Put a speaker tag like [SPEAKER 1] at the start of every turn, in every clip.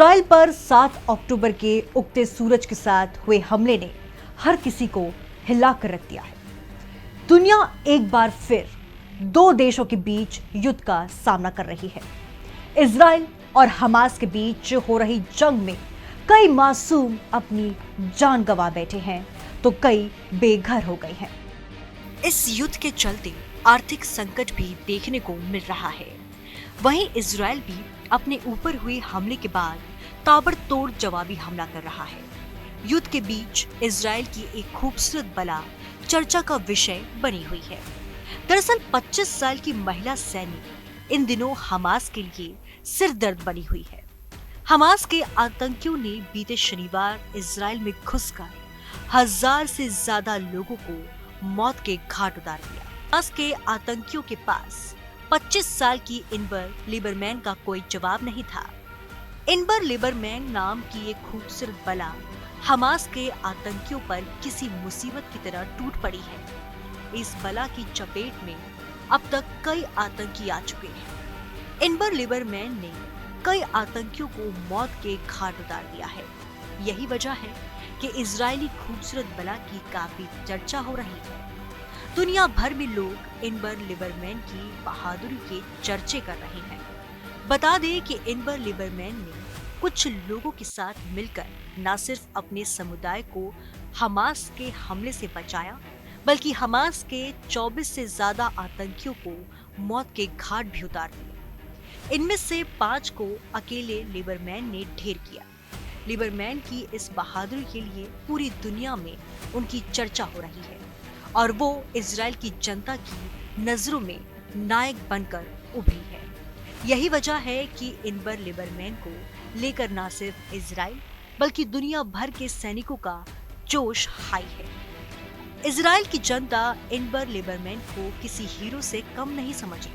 [SPEAKER 1] Israel पर 7 अक्टूबर के उगते सूरज के साथ हुए हमले ने हर किसी को हिला कर रख दिया है। दुनिया एक बार फिर दो देशों के बीच युद्ध का सामना कर रही है। इजराइल और हमास के बीच हो रही जंग में कई मासूम अपनी जान गंवा बैठे हैं तो कई बेघर हो गए हैं। इस युद्ध के चलते आर्थिक संकट भी देखने को मिल रहा है। वहीं इजराइल भी अपने ऊपर हुए हमले के बाद ताबड़तोड़ जवाबी हमला कर रहा है। युद्ध के बीच इजराइल की एक खूबसूरत बला चर्चा का विषय बनी हुई है। दरअसल 25 साल की महिला सैनिक इन दिनों हमास के लिए सिरदर्द बनी हुई है। हमास के आतंकियों ने बीते शनिवार इजराइल में घुसकर 1000 से ज्यादा लोगों को मौत के घाट उतार दिया। हमास के आतंकियों के पास 25 साल की इनबर लिबरमैन का कोई जवाब नहीं था। इनबर लिबरमैन नाम की एक खूबसूरत बला हमास के आतंकियों पर किसी मुसीबत की तरह टूट पड़ी है। इस बला की चपेट में अब तक कई आतंकी आ चुके हैं। इनबर लिबरमैन ने कई आतंकियों को मौत के घाट उतार दिया है। यही वजह है कि इजरायली खूबसूरत बला की काफी चर्चा हो रही है। दुनिया भर में लोग इनबर लिबरमैन की बहादुरी के चर्चे कर रहे हैं। बता दें कि इनबर लिबरमैन ने कुछ लोगों के साथ मिलकर न सिर्फ अपने समुदाय को हमास के हमले से बचाया, बल्कि हमास के 24 से ज्यादा आतंकियों को मौत के घाट भी उतार दिए। इनमें से 5 को अकेले लिबरमैन ने ढेर किया। लिबरमैन की इस बहादुरी के लिए पूरी दुनिया में उनकी चर्चा हो रही है और वो इजराइल की जनता की नजरों में नायक बनकर उभरी है। यही वजह है कि इनबर लिबरमैन को लेकर न सिर्फ इजराइल बल्कि दुनिया भर के सैनिकों का जोश हाई है। इजराइल की जनता इनबर लिबरमैन को किसी हीरो से कम नहीं समझी,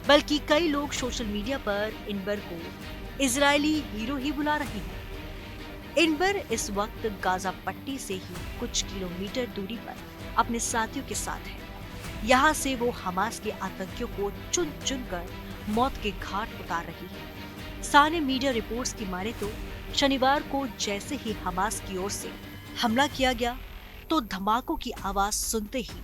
[SPEAKER 1] बल्कि कई लोग सोशल मीडिया पर इनबर को इजरायली हीरो ही बुला रहे हैं। इनबर इस वक्त गाजा पट्टी से ही कुछ किलोमीटर दूरी पर अपने साथियों के साथ है। यहाँ से वो हमास के आतंकियों को चुन चुन कर मौत के घाट उतार रही है। स्थानीय मीडिया रिपोर्ट्स की माने तो शनिवार को जैसे ही हमास की ओर से हमला किया गया तो धमाकों की आवाज सुनते ही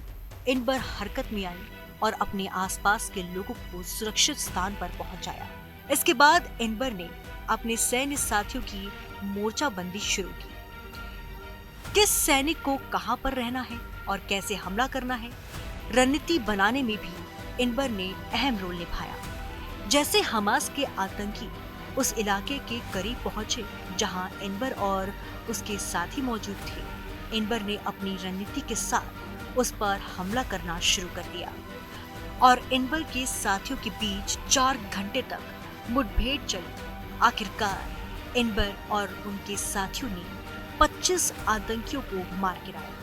[SPEAKER 1] इनबर हरकत में आई और अपने आसपास के लोगों को सुरक्षित स्थान पर पहुंचाया। इसके बाद इनबर ने अपने सैन्य साथियों की मोर्चाबंदी शुरू की। किस सैनिक को कहां पर रहना है और कैसे हमला करना है, रणनीति बनाने में भी इनबर ने अहम रोल निभाया। जैसे हमास के आतंकी उस इलाके के करीब पहुंचे जहां इनबर और उसके साथी मौजूद थे, इनबर ने अपनी रणनीति के साथ उस पर हमला करना शुरू कर दिया और इनबर के साथियों के बीच 4 घंटे तक मुठभेड़ चली। आखिरकार इनबर और उनके साथियों ने 25 आतंकियों को मार गिराया।